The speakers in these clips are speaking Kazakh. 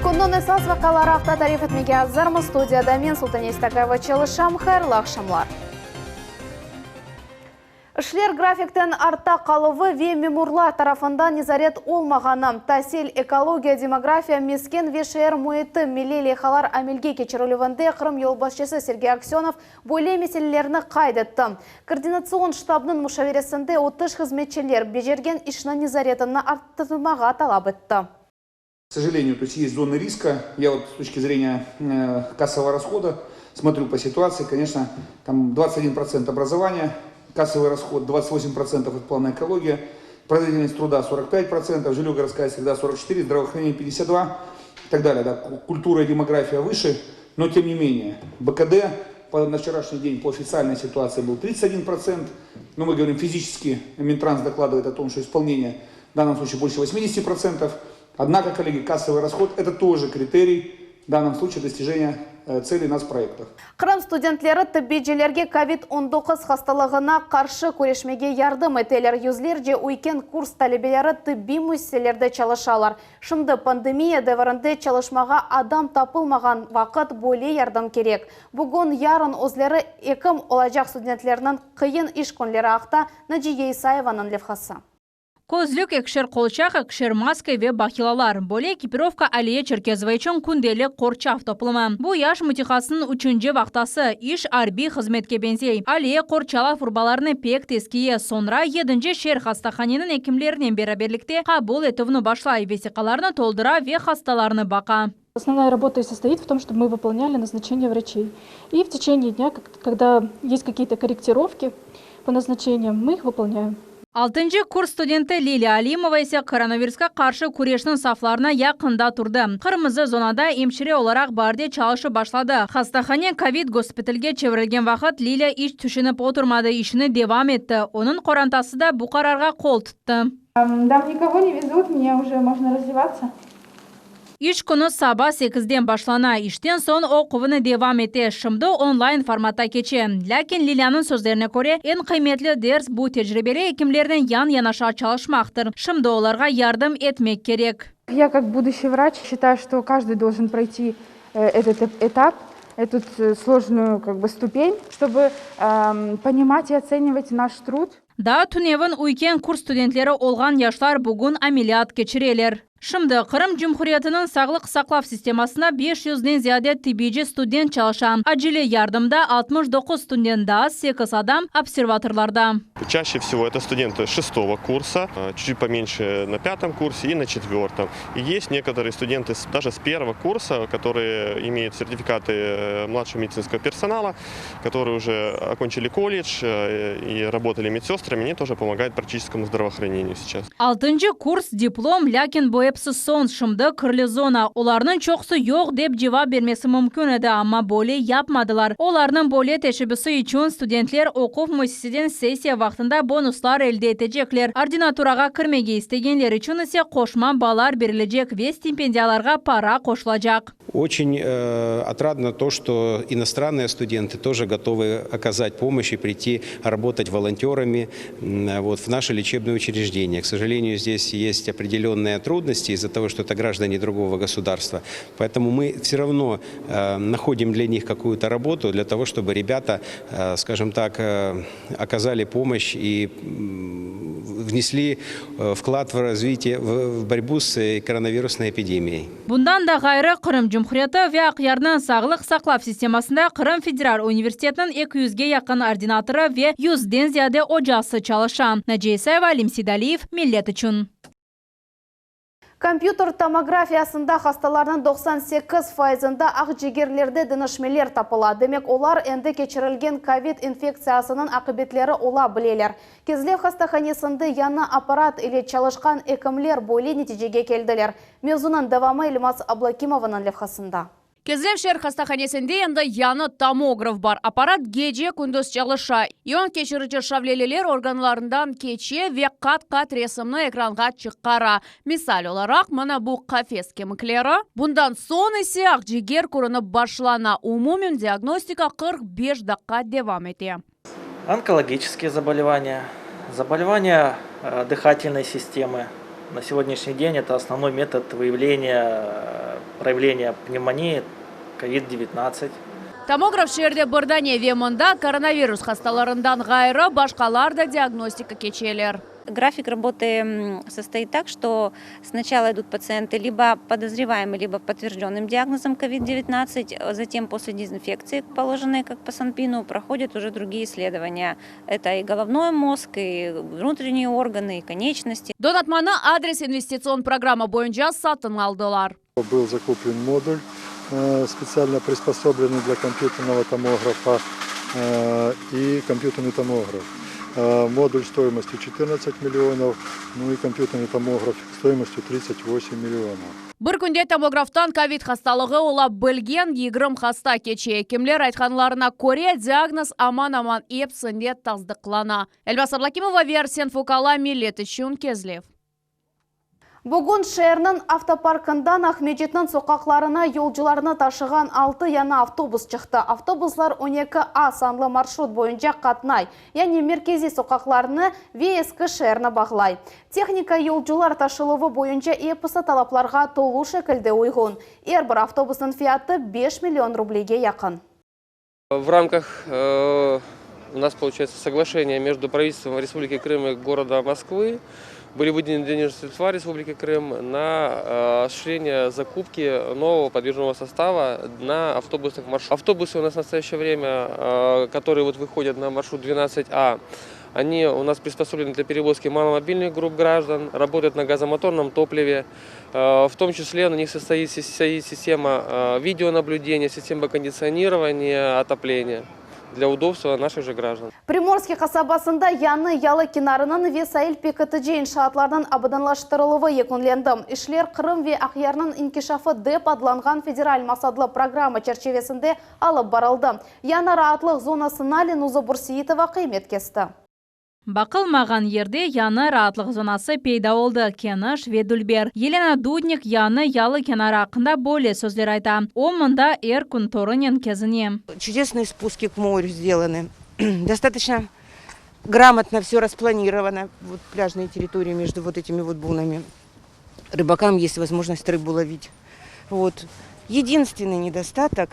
Kundan esas vakalaraqta tarif etmege hazırmı studiyada men Sultan Estakayeva çalışam. Hayırlı akşamlar. İşler grafikten arta kalıbı ve memurlar tarafından nezaret olmağanı, tahsil, ekologiya, demografiya, mesken ve şehir muhiti milli lehalar amelge keçirilivinde Kırım yolbaşçısı Sergey Aksyonov böyle meselelerini kaydetti. Koordinasyon ştabının müşaviresinde 30 hizmetçiler becergen işinin nezaretini arttırmağa talep etti. К сожалению, то есть есть зоны риска. Я вот с точки зрения кассового расхода смотрю по ситуации. Конечно, там 21% образования, кассовый расход 28%, это плавная экология, производительность труда 45%, жилье-городская среда 44%, здравоохранение 52% и так далее. Да. Культура и демография выше, но тем не менее БКД на вчерашний день по официальной ситуации был 31%. Но мы говорим физически, Минтранс докладывает о том, что исполнение в данном случае больше 80%. Однако, коллеги, кассовый расход – это тоже критерий в данном случае достижения целей нас проектов. Kırım studentleri tıbbicilerge COVID-19 hastalığına karşı kurashmege yardım eteler. Yüzlerce uyken kurs talebeleri tıbbi müesseselerde çalışalar. Şimdi pandemiya devrinde çalışmağa adam tapılmagan vakit böyle yardım gerek. Bugün yarın özleri ekim olacak studentlerinin kıyın iş konuları haqda Naciye Isayeva'nın levhası. Kozlyuk, ekşer kolçak, ekşer maske ve bakilalar. Böyle ekipировка Aliye Çerkezova için kundeli korçaf toplama. Bu yaş mütihasının 3. vaktası iş arbi hizmetke benzey. Aliye korçala furbalarını pek teskiye sonra 7. şehir hastahanenin hekimlerinin beraberlikte kabul etivini başlay vesikalarını toldıra ve hastalarını baka. Основная работа и состоит в том, чтобы мы выполняли назначения врачей. И в течение дня, когда есть какие-то корректировки по назначениям, мы их выполняем. 6. kurs studenti Liliya Alimova ise koronavirüske karşı kureshnin saflarına yakında turdu. Kırmızı zonada hemşire olarak barda çalışıp başladı. Hastahane COVID gospitalge çevrilgen vakit Liliya iş düşünüp oturmadı, işini devam etti. Onun korantası da bu kararga kol tuttu. Да, никого не везут, мне уже можно развиваться. İş günü sabah 8'den başlana, işten son o kuvunu devam etti. Şimdi online formata geçti. Lakin Lilia'nın sözlerine göre en kıymetli ders bu tecrübeli hekimlerden yan yanaşa çalışmaktır. Şimdi onlara yardım etmek gerek. Я как будущий врач считаю, что каждый должен пройти этот этап, эту сложную ступень, чтобы понимать и оценивать наш труд. Da tünevin uyken kurs studentleri olgan yaşlar bugün ameliyat geçireler. Şimdi Kırım Cumhuriyeti'nin sağlık saklav sistemasına 500'den ziyade tıbbici student çalışan. Acili yardımda 69 student daha 8 adam observatorlarda. Чаще всего это студенты 6-го курса, чуть поменьше на 5-м курсе и на 4-м. И есть некоторые студенты даже с 1-го курса, которые имеют сертификаты младшего медицинского персонала, которые уже окончили колледж и работали медсестрами, они тоже помогают практическому здравоохранению сейчас. 6. kurs diplom, lakin bu hepsi son. Şimdi kirli zona. Onların çoksu yok deb cevap vermesi mümkün edi ama böyle yapmadılar. Onların böyle teşebbüsü için studentler okup müesseseden sessiya vaktinde bonuslar elde edecekler. Ordinaturaga kirmege istegenler için ise koşma bağlar verilecek ve stipendiyalarga para koşulacak. Очень отрадно то, что иностранные студенты тоже готовы оказать помощь и прийти работать волонтерами в наше лечебное учреждение. К сожалению, здесь есть определенные трудности из-за того, что это граждане другого государства. Поэтому мы все равно находим для них какую-то работу, для того, чтобы ребята, скажем так, оказали помощь и внесли вклад в развитие, в борьбу с коронавирусной эпидемией. Bundan da gayrı Kırım Cumhuriyeti ve Akyar'nın sağlık saklav sistemasında Kırım Federal Üniversiteti'nin 200'ge yakın ordinatörü ve 100'den ziyade ocası çalışan. Naciye Isayeva, Limsid Aliyev, Millet için. Kompüter tomografiyasında hastaların 98%'ında akciğerlerde dönüşmeler tapıla. Demek olar endi geçirilgen COVID infeksiyasının akıbetleri ola bileler. Kezlev hastahanesinde yana aparat ile çalışkan hekimler böyle neticege keldiler. Mevzunun devamı Elmas Ablakimova'nın levhasında. Kezlev şehir hastahanesinde endi yanı tomograf var. Aparat gece gündüz çalışa. Yon keçirici şavleliler organlarından keçe ve kat resimli ekranga çıkara. Misal olarak mana bu kafes kemikleri. Bundan son ise akciğer korunup başlana. Umumen diagnostika 45 dakika devam etti. Онкологические заболевания, заболевания дыхательной системы, На сегодняшний день это основной метод проявления пневмонии COVID-19. Томограф шерде бұрдане вемонда коронавирус хасталарындан ғайры башқалар да диагностика кечелер. График работы состоит так, что сначала идут пациенты либо подозреваемые, либо подтвержденным диагнозом COVID-19, затем после дезинфекции, положенной как по Санпину, проходят уже другие исследования. Это и головной мозг, и внутренние органы, и конечности. Донатмана адрес инвестицион программа бойынша сатын алдылар. Был закуплен модуль, специально приспособленный для компьютерного томографа и компьютерный томограф. Модуль стоимостью 14 миллионов, ну и компьютерный томограф стоимостью 38 миллионов. Бір күнде томографтан ковид хасталығы ола білген 20 хаста кече. Кемлер айтқанларына көре диагноз аман-аман епсінде таздықлана. Эльбас Аблакимова, Версен Фукала, Милет үшін Кезлев. Бүгін шәрінің автопаркындан Ахмеджетнің соқақларына yolcularını ташыған 6 яна автобус чықты. Автобуслар 12А санлы маршрут бойынша қатнай, яғни меркези соқақларыны ВСК шәріні бағлай. Техника yolcular ташылығы бойынша епісі талапларға толу шекілді ойғын. Бір автобусның фияты 5 миллион рублиге яқын. В рамках у нас получается соглашение между правительством Республики Крым и города Москвы. Были выделены денежные средства Республики Крым на осуществление закупки нового подвижного состава на автобусных маршрутах. Автобусы у нас в настоящее время, которые выходят на маршрут 12А, они у нас приспособлены для перевозки маломобильных групп граждан, работают на газомоторном топливе. В том числе на них состоит система видеонаблюдения, система кондиционирования, отопления для удобства наших же граждан. Приморский қасабасында яны ялы кинарының весайыл пекеті иншаатларының абыданлаштырылығы екінленді. Ишлер Қырым ве Ақярның инкишафы деп адланған федераль масадлы программа черчевесінде алып барылды. Яны раатлық зонасына Ленуза Бурсиитова қимет кесті. Бақылмаған ерде яны раатлық зонасы пейда олды. Кеныш Ведульбер. Елена Дудник яны ялы кенары ақында более сөздер айта. О мында күн торынен кезіне. Чудесные спуски к морю сделаны. Достаточно грамотно все распланировано. Вот пляжные территории между вот этими вот бунами. Рыбакам есть возможность рыбу ловить. Вот. Единственный недостаток,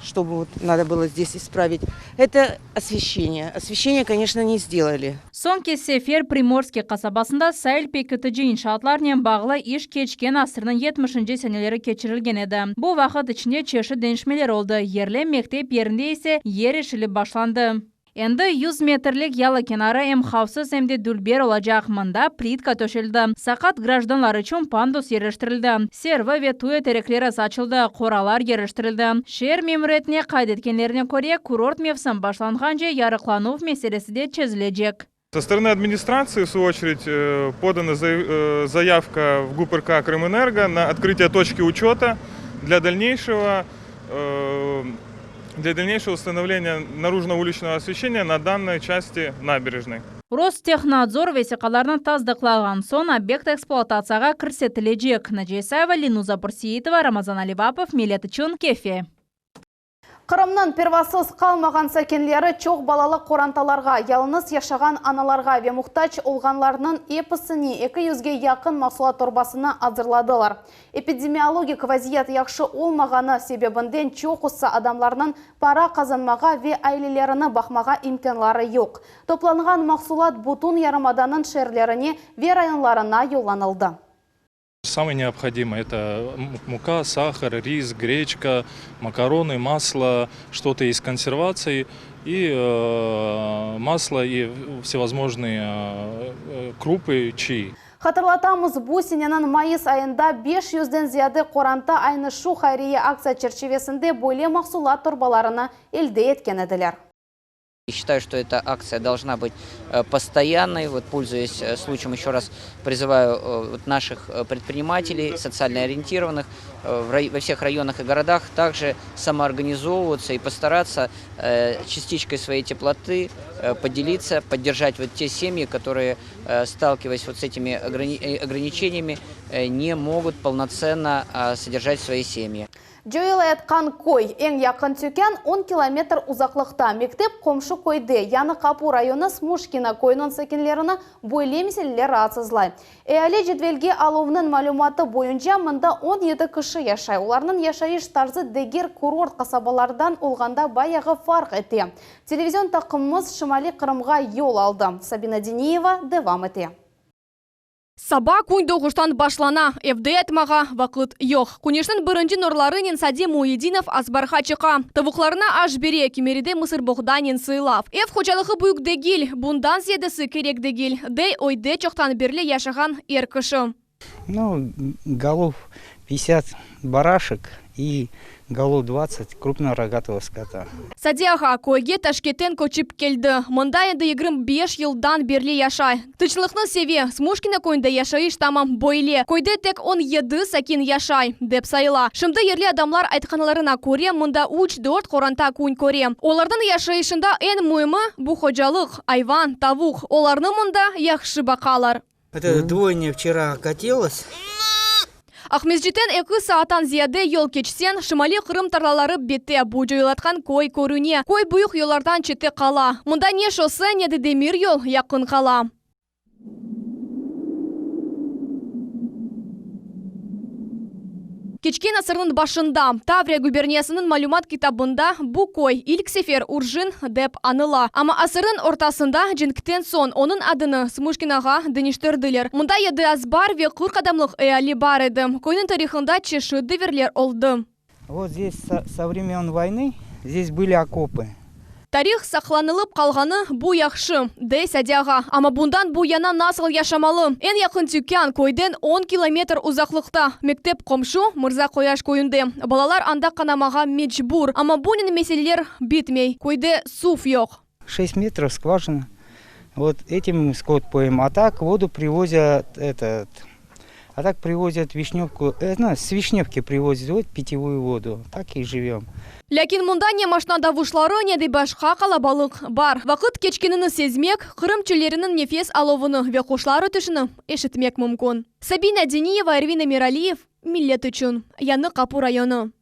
что надо было здесь исправить, это освещение. Освещение, конечно, не сделали. Сонки сефер Приморский қасабасында сайыл пекетіжі иншаатларнен бағылы иш кечкен асырның 70-ші сәнелері кечірілген еді. Бұл вақыт ішінде чеші денішмелер олды. Ерлі мектеп ерінде есе ер ішілі башланды. Енді 100 метрлік ялы кенары қаусыз әмде дүлбер олажақ. Мында плитка төшілді. Сақат гражданлар үшін пандус ерештірілді. Серві ве туе тереклері сачылды. Қоралар ерештірілді. Шер мемуретіне қайдеткенлеріне көре курорт мевсім башланған же ярықланув меселесі де чезілежек. Со стороны администрации, в свою очередь, подана заявка в ГУПРК Крымэнерго на открытие точки учета для дальнейшего установления наружного уличного освещения на данной части набережной. Ростехнадзор весеқаларының таздықлаған сон объект эксплуатацияға кірсетілежек. Наджесаева, Ленуза Бурсиитова, Рамазан Аливапов, Милет үшін Кефе. Қырымның первасыз қалмаған сәкенлері чоқ балалы қоранталарға, ялыныз яшаған аналарға ве мұқтач олғанларының епісіне 200-ге яқын масуат торбасына азырладылар. Эпидемиологик вазият яқшы олмағаны себебінден чоқ ұсы адамларының пара қазанмаға ве айлелеріні бақмаға имканлары yok. Топланған мақсулат бұтын ярымаданын шерлеріне ве районларына йоланылды. Самое необходимое – это мука, сахар, рис, гречка, макароны, масло, что-то из консервации, и масло, и всевозможные крупы, чаи. Хатырлатамыз бұл сененің майыс айында 500-ден зияды қоранта айны шу хайрия акция черчевесінде бойле мақсулат торбаларына елде еткен еділер. Считаю, что эта акция должна быть постоянной. Пользуясь случаем, еще раз призываю наших предпринимателей, социально ориентированных во всех районах и городах также самоорганизовываться и постараться частичкой своей теплоты поделиться, поддержать те семьи, которые сталкиваясь вот с этими ограничениями, не могут полноценно содержать свои семьи. Жойылы айтқан кой, ең яқын тюкен 10 километр ұзақлықта. Мектеп қомшы койды, яны Қапу районы Смушкина койның сәкенлеріні бойлемеселер атсызлай. Әлі жетвелге алуының малуматы бойынша мұнда 17 кіші яшай. Оларның яшайыш тарзы дегер курорт қасабалардан олғанда баяғы фарқ еті. Телевизион тақымымыз Шымали Қырымға ел алды. Сабина Денеева девам еті. Саба күн доғыштан башлана, евде етмаға вақыт йоқ. Күнештің бірінші нұрларынен Сади Муединов азбарға чықа. Тавуқларына аш бере кемереде Мысыр Богданин сыйлав. Ев хочалығы бұйық дегіл, бұндан зедесі керек дегіл. Дей ойде чоқтан берлі яшаған еркішы. Ну, голов 50 барашек и голов 20 крупнорогатого скота. Садияға койге Ташкеттен көчіп келді. Мұнда енді 25 жылдан берлі яшай. Тычлықны севе, Смушкина койында яшайыш тамам бойле. Койды тек 17 сәкен яшай, деп сайла. Шымды ерлі адамлар айтқанларына көре, мұнда 3-4 қоранта күн көре. Олардың яшайышында ең мұйымы бұ қожалық, айван, тавуқ. Оларны мұнда яқшы бақалар. Это двойня вчера катилась. Ахмезжетен 2 саатан зияде ел кечсен, Шымали Қырым тарлалары бетте бұ жойылатқан кой көруне. Кой бұйық елардан чете қала. Мұнда не шосы, не демир ел яқын қала. Кечкен асырның башында Таврия губерниясының малюмат китабында бұ кой илк сефер уржин деп аныла. Ама асырның ортасында жінктен сон оның адыны Смушкинаға дынештірділер. Мұнда еді азбар ве 40 адамлық әйалі бар еді. Койның тарихында чеші диверлер олды. Вот здесь со времен войны здесь были окопы. Тарих сақланылып қалғаны бұ яқшы, дей Садияға. Ама бұндан бұ яна насыл яшамалы. Ең яқын тюкян койден 10 километр ұзақлықта. Мектеп қомшу Мырза Қояш койынды. Балалар анда қанамаға мечбур. Ама бұнын меселелер битмей. Койде суф йоқ. 6 метров скважина. Вот этим скот поем. А так воду привозят вишневку. С Вишневки привозят вот питьевую воду. Так и живем. Ләкин мұнда не машинада вушлары, не де башқа қалабалық бар. Вақыт кечкеніні сезмек, қырымчылерінің нефес аловыны ве қошлары түшіні ешітмек мүмкін. Сабина Дениева, Эрвина Миралиев, Миллет үшін, Яны Қапу районы.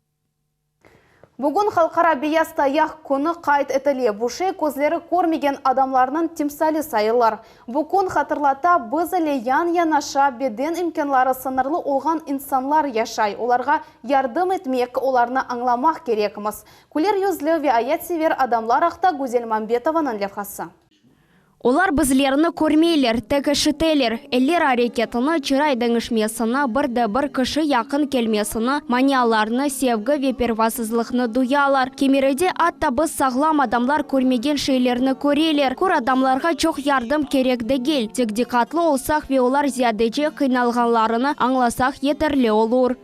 Бүгін халқара бияста яқ күні қайт етіле. Бұшы көзлері көрмеген адамларының тимсалі сайылар. Бұл күн қатырлата біз әлі ян-янаша беден имкенлары сынырлы олған инсанлар яшай. Оларға ярдым етмек, оларны аңламақ керекіміз. Күлер юзлі ве аят север адамлар ақта Гузель Мамбетованың левхасы. Олар бізлеріні көрмейлер, тәкі шітелер, әлер арекетіні чырай дәңішмесіні, бірді-бір кіші яқын келмесіні, манияларыны, севгі ве первасызлықны дуялар. Кемереде атта біз сағлам адамлар көрмеген шейлеріні көрелер. Көр адамларға чоқ ярдым керек дегел. Тек дикатлы олсақ ве олар зиядеже қиналғанларыны аңласақ етерлі олур.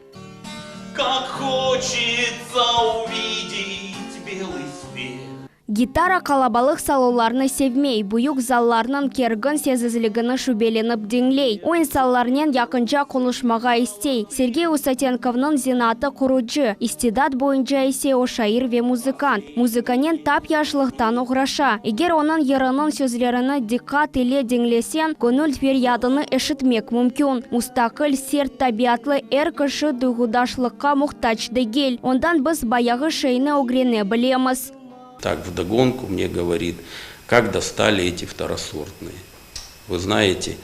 Как хочется увидеть белый свет. Гитара қалабалық салуларны севмей, бұйық залларының кергін сезізілігіні шүбеленіп деңлей. Ойын салларнен якынча конушмаға істей. Сергей Усатенковның зинаты құруджы. Истидат бойынша есе о шайыр ве музыкант. Музыканен тап яшылықтан ұғраша. Егер оның ерінің сөзлеріні диккат иле деңлесен, көңіл ферядыны эшітмек мүмкін. Мустақыл серт табиатлы әр кіші дұғыдашлыққа мұқтач дегел. Ондан біз баяғы шейні огрене білеміз. Так вдогонку мне говорит, как достали эти второсортные. Вы знаете,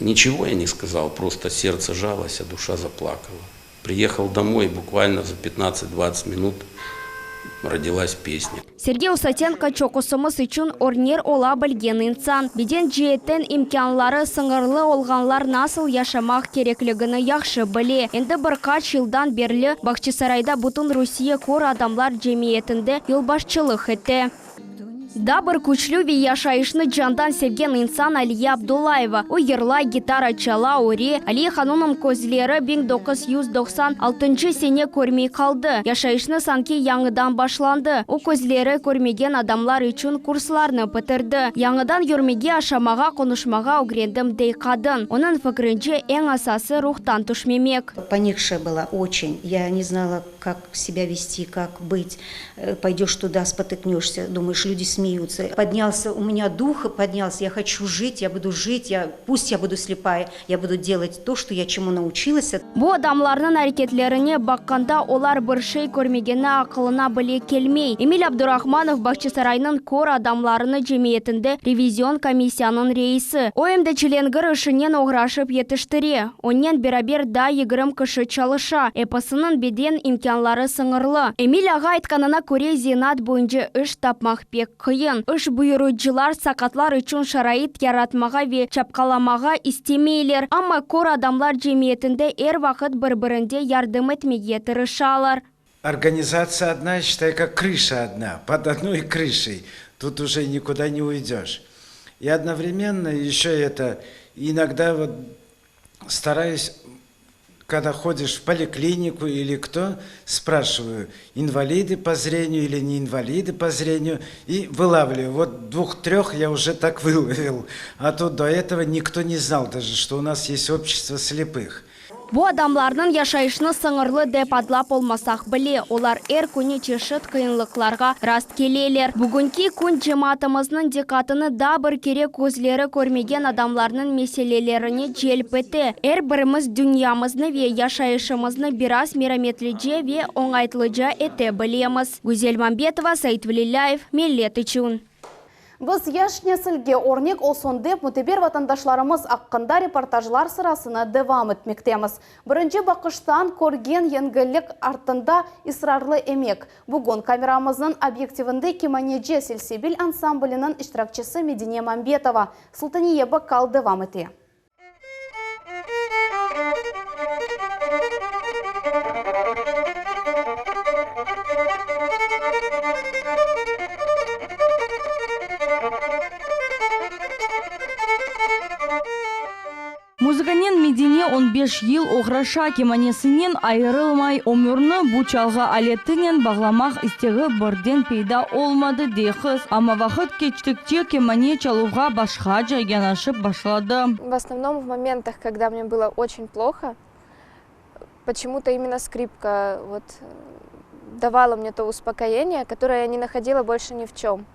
ничего я не сказал, просто сердце жалось, а душа заплакала. Приехал домой, буквально за 15-20 минут родилась песня. Сергей Усатенко чокусымыз үшін орнер ола білген инсан. Биден жиеттен имканлары сыңырлы олғанлар насыл яшамақ кереклігіні яқшы біле. Енді бірқат жылдан берлі Бахчисарайда бұтын Русия кор адамлар жемиетінде елбашчылық етті. Да бір күчлі ве яшайышны жандан sevген инсан Алия Абдулаева. О ерлай гитара чала оре. Алия хануным көзлері 1996 сене көрмей қалды. Яшайышны санки яңыдан башланды. О көзлері көрмеген адамлар үшін курсларны бітірді. Яңыдан үрмеге ашамаға конушмаға огрендім дей қадын. Оның фікрінше ең асасы рухтан түшмемек. Поникшая была очень. Я не знала, как себя вести, как быть. Пойдешь туда, спотыкнешься. Думаешь, люди смеются. смеются. Поднялся у меня дух, поднялся, я хочу жить, пусть я буду слепая, я буду делать то, что я чему научилась. Бу адамларның әрекетлеріне баққанда олар бір шей көрмегені ақылына біле келмей. Эмиль Абдурахманов Бақчысарайның кор адамларыны жемиетінде ревизион комиссияның рейсі. Ойымды членгір үшінен оғрашып етіштіре. Онен берабер да 20 кіші чалыша. Эпосының беден имканлары сыңырлы. Эмиль аға айтқанына көре зенат бойынша үш тапмақ пек қиын. Үш бұйыруджилар сақатлар үшін шарайт яратмаға ве чапқаламаға истемейлер. Амма кор адамлар жемиетінде вақыт бір-бірінде ярдым етмеге тырышалар. Организация одна, считай, как крыша одна, под одной крышей. Тут уже никуда не уйдешь. И одновременно еще это, иногда вот стараюсь, когда ходишь в поликлинику или кто, спрашиваю, инвалиды по зрению или не инвалиды по зрению, и вылавливаю. Вот 2-3 я уже так выловил. А то до этого никто не знал даже, что у нас есть общество слепых. Бу адамларның яшайышны сыңырлы деп адлап олмасақ біле, олар күні чешет қиынлықларға раст келелер. Бүгінки күн жематымызның декатыны да бір керек көзлері көрмеген адамларның меселелеріне желпеті. Біріміз дүниямызны ве яшайышымызны біраз мераметліже ве оңайтлыжа ете білеміз. Гүзел Мамбетова, Саид Валиляев, Миллет үшін. Біз яш несілге орнек осондеп мұтебер ватандашларымыз аққында репортажлар сырасына девам етмектеміз. Бірінші бақыштан көрген енгілік артында исрарлы емек. Бүгін камерамыздың объективінде Кеманеже Сельсебил ансамблінің иштиракчысы Медине Мамбетова. Султания Бакал девам ете. Музыканен Медине 15 ел оғраша кеманесінен айырылмай, өмірні бұчалға алетінен бағламақ істегі бірден пейда олмады дейхіз. Ама вақыт кечтікте кемане чалуға башқа жайганашып башлады. В основном в моментах, когда мне было очень плохо, почему-то именно скрипка давала мне то успокоение, которое я не находила больше ни в чем.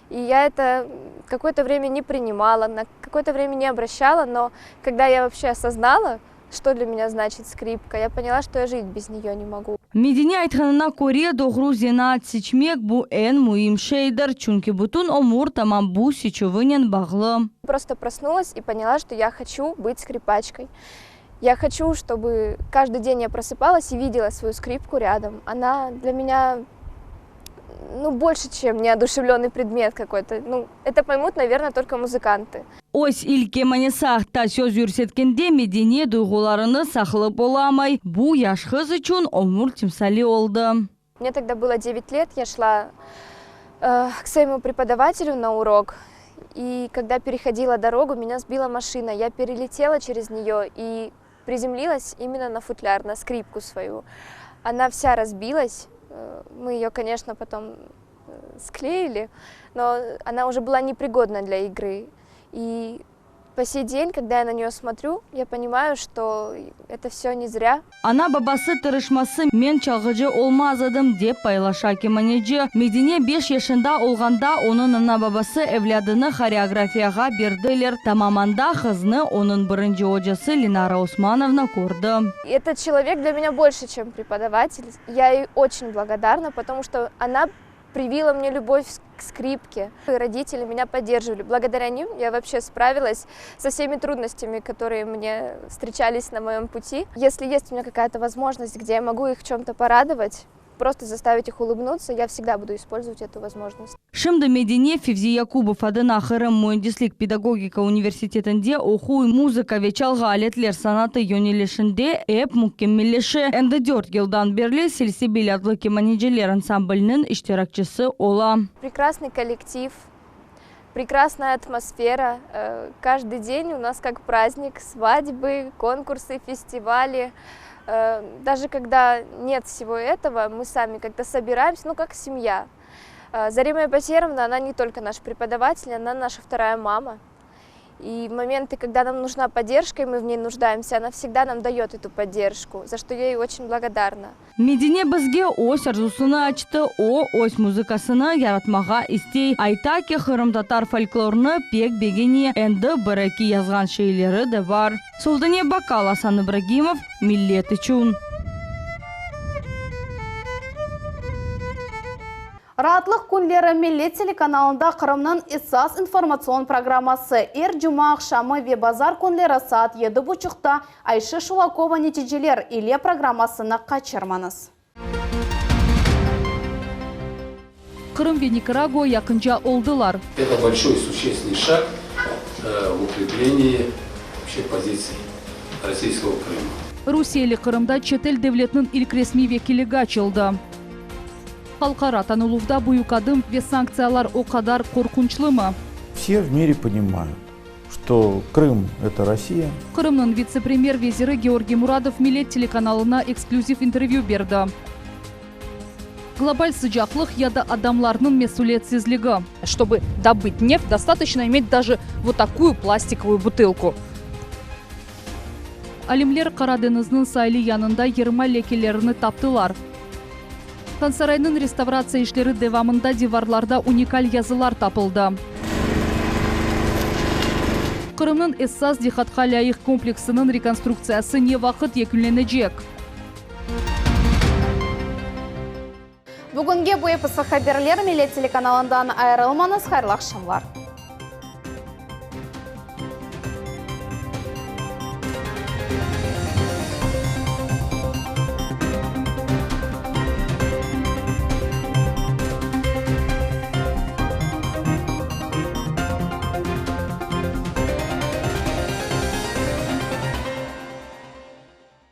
И я это какое-то время не принимала, на какое-то время не обращала, но когда я вообще осознала, что для меня значит скрипка, я поняла, что я жить без нее не могу. Медине айтқанына көре доғру зенат сечмек бұ ән мұйым шейдір, чүнки бұтын омур тамам бұ сечевынен бағлы. Просто проснулась и поняла, что я хочу быть скрипачкой. Я хочу, чтобы каждый день я просыпалась и видела свою скрипку рядом. Она для меня больше, чем неодушевленный предмет какой-то. Это поймут, наверное, только музыканты. Ось илке манесақта сөз үрсеткенде Медине дұйғыларыны сақылып боламай, бұ яшқыз үшін омур тимсали олды. Мне тогда было 9 лет, я шла к своему преподавателю на урок. И когда переходила дорогу, меня сбила машина. Я перелетела через нее и приземлилась именно на футляр, на скрипку свою. Она вся разбилась. Мы ее, конечно, потом склеили, но она уже была непригодна для игры. И по сей день, когда я на нее смотрю, я понимаю, что это все не зря. Ана бабасы тырышмасы мен чалғыжы олмазадым деп пайлаша кеманеже. Медине 5 yaşında олғанда оның ана бабасы эвлядыны хореографияға берділер. Тамаманда қызны оның бірінші ожасы Ленара Османовна көрді. Этот человек для меня больше, чем преподаватель. Я ей очень благодарна, потому что она привила мне любовь к скрипке. Родители меня поддерживали. Благодаря ним я вообще справилась со всеми трудностями, которые мне встречались на моем пути. Если есть у меня какая-то возможность, где я могу их в чем-то порадовать, просто заставить их улыбнуться, я всегда буду использовать эту возможность. Шымды Медине Февзи Якубов адына Хырым Муэндислик педагогика университетінде оқу музыка ве чалға алетлер санаты йонелешінде эп муккеммелеші. Энді 4 жылдан берлі Сельсебил адлы кеманежелер ансамблінің иштиракчысы ола. Прекрасный коллектив, прекрасная атмосфера. Каждый день у нас как праздник, свадьбы, конкурсы, фестивали. Даже когда нет всего этого, мы сами как-то собираемся, как семья. Зарема Басеровна, она не только наш преподаватель, она наша вторая мама. И в моменты, когда нам нужна поддержка, и мы в ней нуждаемся, она всегда нам дает эту поддержку, за что я ей очень благодарна. Медине бізге ось арзусына açtı, ось музыкасына яратмаға истей. Айта ки Кырым татар фольклорны пек бегене энді бірікі язған шейлері де бар. Солдане Бакал, Асан Ибрагимов, Миллет Ичун. Ратлық күнлері Миллет телеканалында Қырымның ИСАС информацион программасы Эр Жума ақшамы ве базар күнлері саат 7:30-та Айшы Шулакова нетижелер иле программасына қачырманыз. Крым ве Никарагуа якынча олдылар. Это большой существенный шаг в укреплении вообще позиций российского Крыма. Русиялы Крымда четел девлетнің ilk resmi vekiligi açıldı. Халқара танылууда буюкадым ве санкциялар о кадар коркунчлымы? Все в мире понимают, что Крым – это Россия. Крымның вице-премьер-везирі Георгий Мурадов Миллет телеканалына эксклюзив интервью берді. Глобаль sıcaklık яда адамларның месулетсізлігі. Чтобы добыть нефть, достаточно иметь даже вот такую пластиковую бутылку. Алимлер Караденіздің сайлы янында 20 лекелеріні таптылар. Тансарайның реставрация ишлері девамында диварларда уникаль язылар тапылды. Кырымның ИСАС дихатқа лайық комплексінің реконструкциясы не вақыт екінленecek. Бүгінге bu episod хабарлар Миллет телеканалынан айрылмаңыз, хайырлы акшамлар.